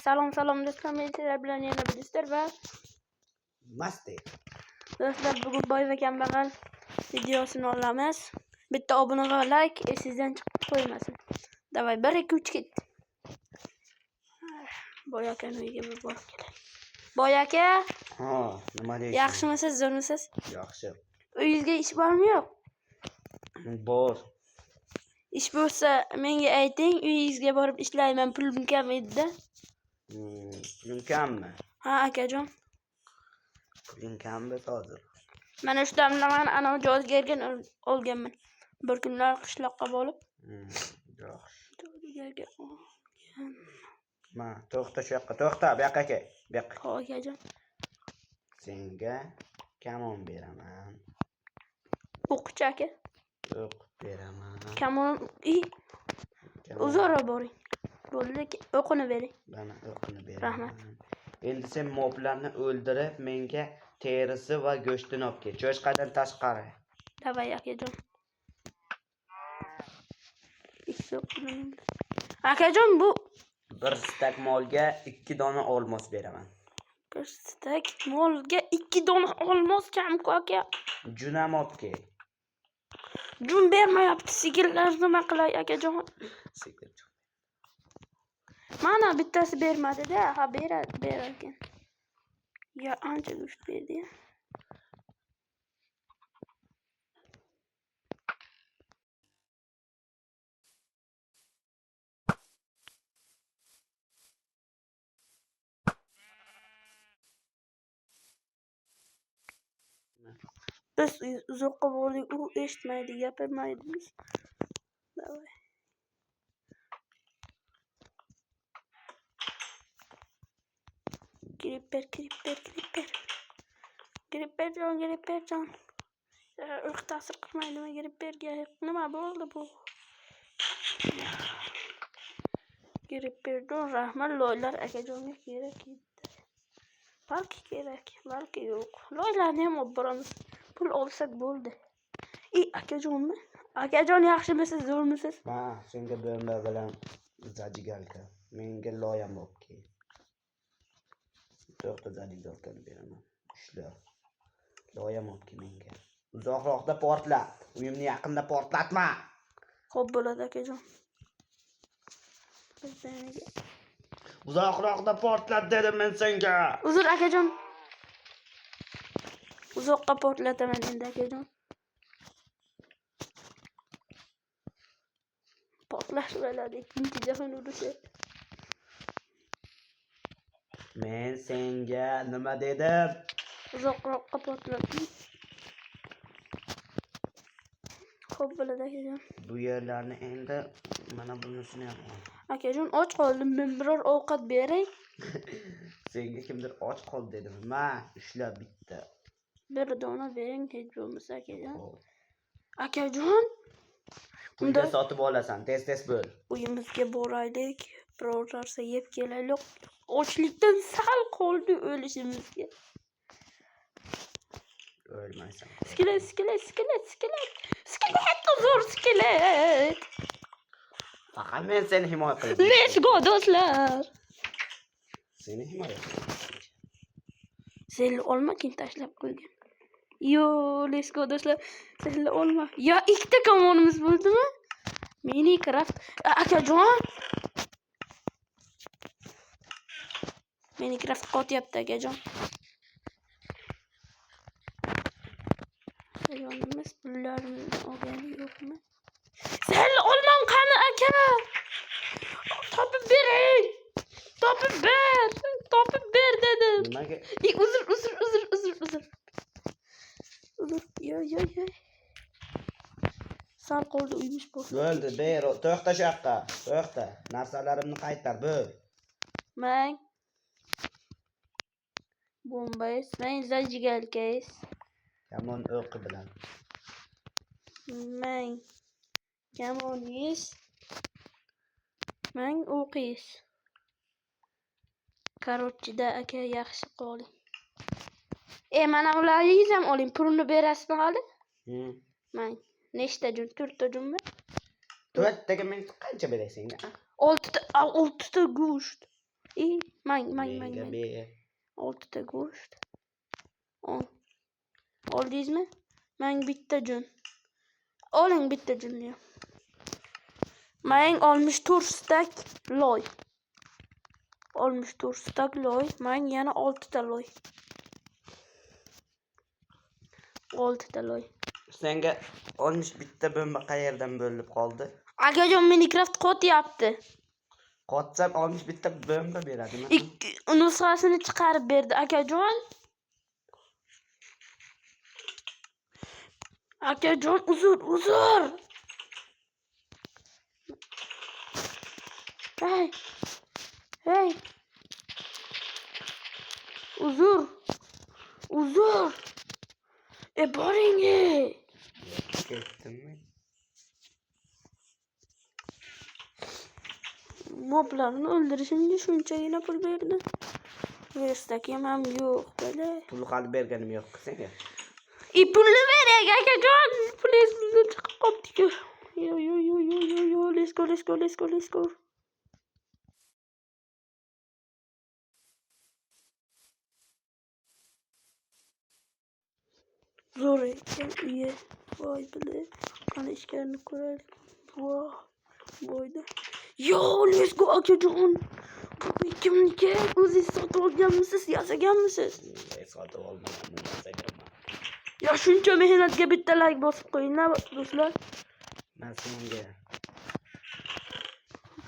Salom do'stlar, men sizlar bilan yana bir do'stlar va Masti. do'stlar bugun boy va kambag'al videosini olamiz. Bitta obuna va like sizdan chiqib qo'ymasin. Davay 1 2 3 ket. Boy akaning uyiga bir borib kelaylik. Boy aka. Ha, nima deysiz? Yaxshimisiz, zo'rmisiz? Yaxshi. Uyingizga ish bormi yo'q? Bor. Ish bo'lsa menga ayting, uyingizga borib ishlayman. Pulim kam edi-da. Puling kammi? Ha, akajon. Puling kam bo'lsa hozir. Mana shu damda men ana jo'zgerga olganman. Bir kunlar qishloqqa bo'lib. Yaxshi. Jo'zgerga olgan. Ma, to'xta shu yoqqa, to'xta, bu yoqqa kel. Bu yoqqa. Xo'p, akajon. Senga kamon beraman. O'qchi aka. O'q beraman. Kamon uzora boring. Bo'ldi, o'qini bering. Mana o'qini beraman. Rahmat. Endi sen moblarni o'ldirib, menga terisi va go'shtini olib kel. Cho'chqadan tashqari. Davay akajon. Akajon, bu bir stak molga 2 dona olmos beraman. bir stak molga 2 dona olmos kam-ku aka. Junam olib kel. Jun bermayapti, sigirlar nima qilay akajon? Sigir. Mana bittasi bermadi-da, ha berar ekan. Ya ancha go'sht berdi-ya. Biz uzoqqa bordik, u eshitmaydi, gapirmaydi. Davay. Gripper. Gripperjon. Urq ta'sir qilmaydimi Gripperga? Nima bo'ldi bu? Gripperjon rahmat, loylar akajonga kerak edi. Balki yo'q. Loylarni ham olib boramiz. Pul olsak bo'ldi. Akajonmi? Akajon yaxshimisiz, zo'rmisiz? Ma, senga bomba bilan zajigalka. Menga loyam olib kel. To'xta, zajigalkani beraman. Ishla. Loyam olib kel menga. Uzoqroqda portlat. Uyimni yaqinda portlatma. Xo'p bo'ladi akajon. Uzoqroqda portlat dedim men senga. Uzr akajon. Uzoqqa portlataman endi akajon. Portlash bo'ladi, ikkinchi jahon urushi. Men senga nima dedim? Uzoqroqqa portlating. Xo'p bo'ladi akajon. Bu yerlarni endi mana bunisini ham ol. Akajon, och qoldim, men biror ovqat beray. Senga kimdir och qol dedim. Ma, ishla bitta. Bir dona bering, hech bo'lmasa akajon. Akajon, unda sotib olasan, tez bo'l. Uyimizga boraylik, biror narsa yeb kelaylik. Ochlikdan sal qoldi o'lishimizga. O'lmaysan. Skelet. Zo'r skelet. Faqat men seni himoya qilaman. Let's go do'stlar. Seni himoya qilaman. Sen olma, kim tashlab qo'ygan? Yo, let's go do'stlar. Sen olma. Ya, ikkita kamonimiz bo'ldimi? Minecraft. Akajon. Minecraft qotyapti akajon. Yonimiz pullarimizni olgani yo'qmi? Sen olmam qani aka? Topib bering. Topib ber dedim. Nimaga? Uzr. Yo'y. Sal qoldi uyimiz bor. Bo'ldi, ber. To'xta shu yoqqa. To'xta. Narsalarimni qaytar, bo'l. Mang. Bombayız. Mang zajigalkayız. Kamon o'qi bilan. Mang. Kamoniz. Mang o'qiyiz. Karotchida aka yaxshi qoling. Mana ularni ham oling, pulni berasizmi hali? Mang. Nechta jun? 4 ta junmi? 4 taga men qancha beray senga? 6 ta go'sht. Menga ber. 6 ta go'sht. Oldingizmi? Menga bitta jun. Oling bitta junni. Menga 64 stak loy. 64 stak loy. Menga yana 6 ta loy. 6 ta loy. Senga 61 ta bomba qayerdan bo'lib qoldi? Akajon Minecraft qotyapti. Qotsam 61 ta bomba beradimi? Nusxasini chiqarib berdi akajon. Akajon uzr. Hey. Uzr. Boring. Ketdimmi? Moblarni o'ldirishimga shunchagina pul berdi. Verstakim ham yo'q bala. Pul qilib berganim yo'q senga. Pulni bering akajon. Pulingizdan chiqib qoldik. Yo. Let's go. Zo'r ekan uyi. Voy bile. Qani ishlarni ko'raylik. Voyda. Yo, let's go akajon. Bu kimniki? O'zingiz sotib olganmisiz, yasaganmisiz? Sotib olmadim, yasaganman. Ya shuncha mehnatga bitta like bosib qo'yinglar do'stlar. Men senga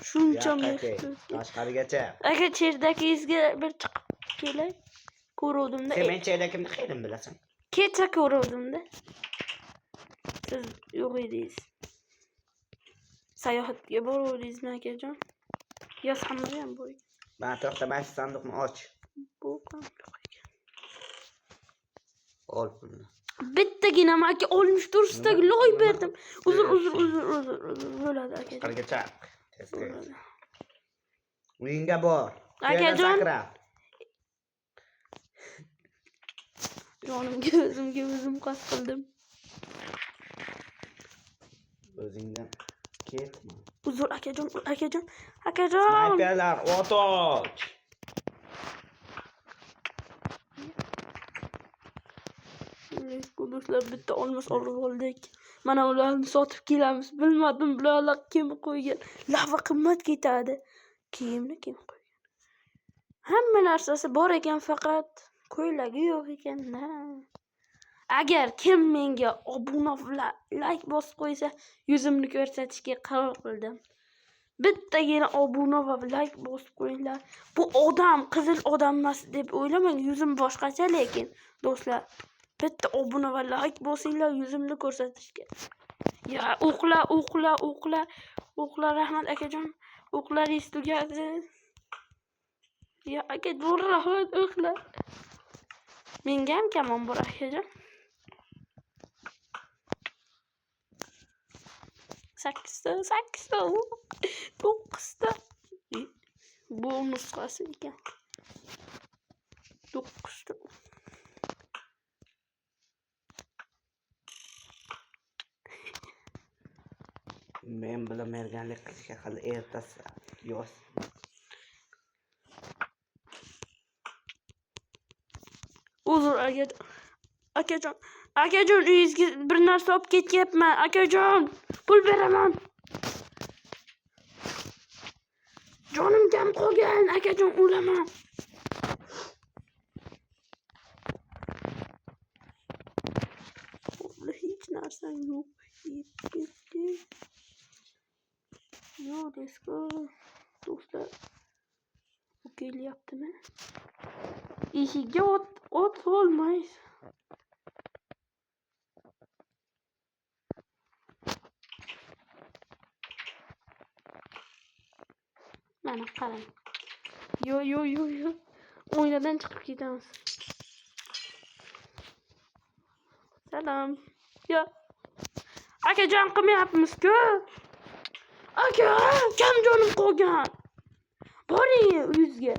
Shuncha mehnat. Tashqarigacha. Aka cherdagingizga bir chiqib kelay. Ko'ruvdimda. Sen men cherdagimni qayerdan bilasan? Kecha ko'ruvdimda. Siz yo'q edingiz. Sayohatga boruvdingizmi akajon? Yoz hammasi ham bo'y. Ben to'xtamay sanduqni och. Bu qanaqa ekan? Ol pulni. Bittagina maka 64 tagi loy berdim. Uzr. Bo'ladi akajon. Tashqarigacha. Tez. Uyingga bor. Akajon. Jonimga o'zim qasd qildim. O'zingdan ketma. Uzr akajon. Sniperlar otoch. Do'stlar bitta olmos olib oldik. Mana ularni sotib kelamiz. Bilmadim bularlar kim qo'ygan. Lava qimmat ketadi. Kiyimni kim qo'ygan? Hamma narsasi bor ekan, faqat ko'ylagi yo'q ekan. Agar kim menga obuna va like bosib qo'ysa, yuzimni ko'rsatishga qaror qildim. Bittagina obuna va like bosib qo'yinglar. Bu odam qizil odam emas deb o'ylamang, yuzim boshqacha lekin do'stlar. Bitta obuna va like bosinglar yuzimni ko'rsatishga. Ya o'qlar rahmat akajon. O'qlaringiz tugadi. Ya aka rahmat o'qlar. Menga ham kamon bor akajon. 8 ta, 9 ta. Bu nusxasi ekan. 9 ta. Men bilan merganlik qilishga hali ertasi. Yo'q. Uzr akajon. Akajon uyingizga bir narsa olib ketyapman. Akajon, pul beraman. Jonim kam qolgan. Akajon, o'laman. Hech narsa yo'q. Yo, let's go. Do'stlar. Kelyaptimi? Eshigiga o't solmaysiz. Mana qarang. Yo. O'ynadan chiqib ketamiz. Salom. Yo. Akajon qilmayapmiz-ku. Aka, kam jonim qolgan. Boring uyingizga.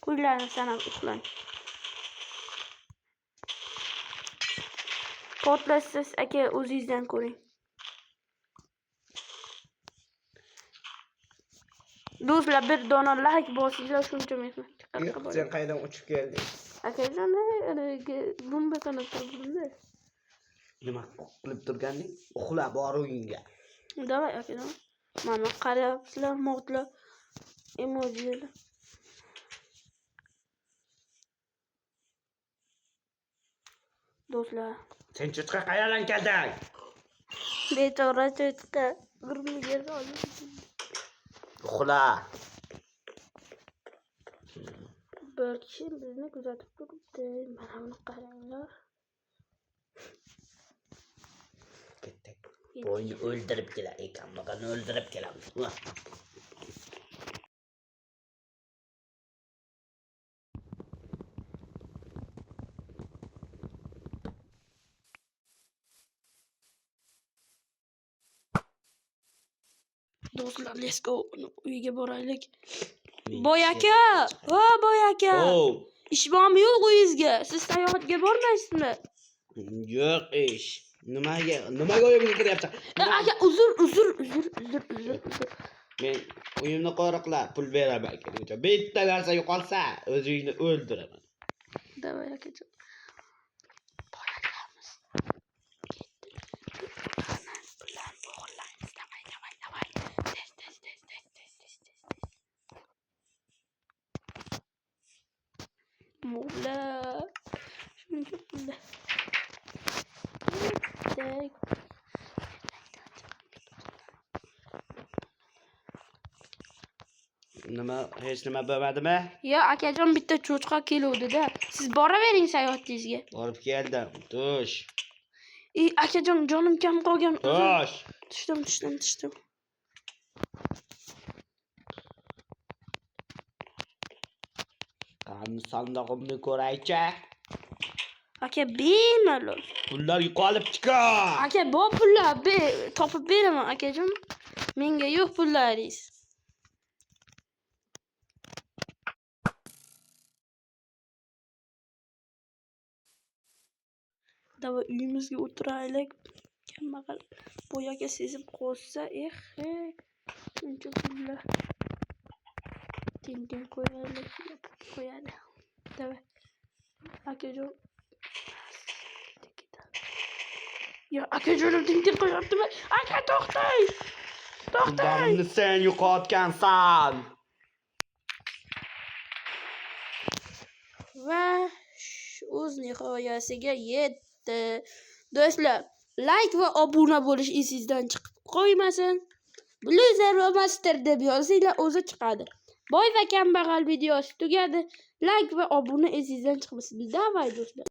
Qo'ylarni sanab uxlang. Portlashsiz aka o'zingizdan ko'ring. Do'stlar bir dona like bosinglar shuncha mehnat Yo'q, sen qayerdan uchib kelding? akajon bomba qanot turibdi. Nima qilib turganding? Uxla bor uyingga. Davay akajon. Mana qarayapsizlar, modlar, emojilar. Do'stlar, Sen cho'chqa qayerdan kelding? bechora cho'chqa gurmiga solib. Uxla. Bir kishi bizni kuzatib turibdi. Mana buni qaranglar. Ketdik. Boyni o'ldirib kelar ekan, buni o'ldirib kelamiz. Do'stlar, let's go. Uyga boraylik. Boy aka, boy aka. Ish bormi yo'q uyingizga? Siz sayohatga bormaysizmi? Yo'q ish. Nimaga uyimga kiryapsan? Aka, uzr. Men uyimni qo'riqlab pul beraman kelguncha. Bitta narsa yo'qolsa, o'zingni o'ldiraman. Davay akajon. Boramiz. Bular o'g'illarimiz. Davay. Tez. Mo'la. Shuncha pullar. Tek. Hech nima bo'lmadimi? Yo, akajon bitta cho'chqa keluvdi-da. Siz boravering sayohatingizga. Borib keldim. Tush. Akajon, jonim kam qolgan. Tush. Tushdim. Qani sandig'imni ko'raychi. Aka, bemalol. Pullar yo'qolib chiqar. Aka, bu pullar topib beraman, akajon. Menga yo'q pullaringiz. Davay uyimizga o'tiraylik. Kambag'al boyaga sezib qolsa, shuncha pullar. Ting qo'yadi. Davay. Akajon. Ya akajonim ting qo'yaptimi? Aka, to'xtang. Pullarimni sen yo'qotgansan. Va o'z nihoyasiga yetdi. Do'stlar, like va obuna bo'lish esingizdan chiqib qo'ymasin. Bluzer va master deb yozinglar, o'zi chiqadi. Boy va kambag'al videosi tugadi. Like va obuna esingizdan chiqmasin. Davay do'stlar.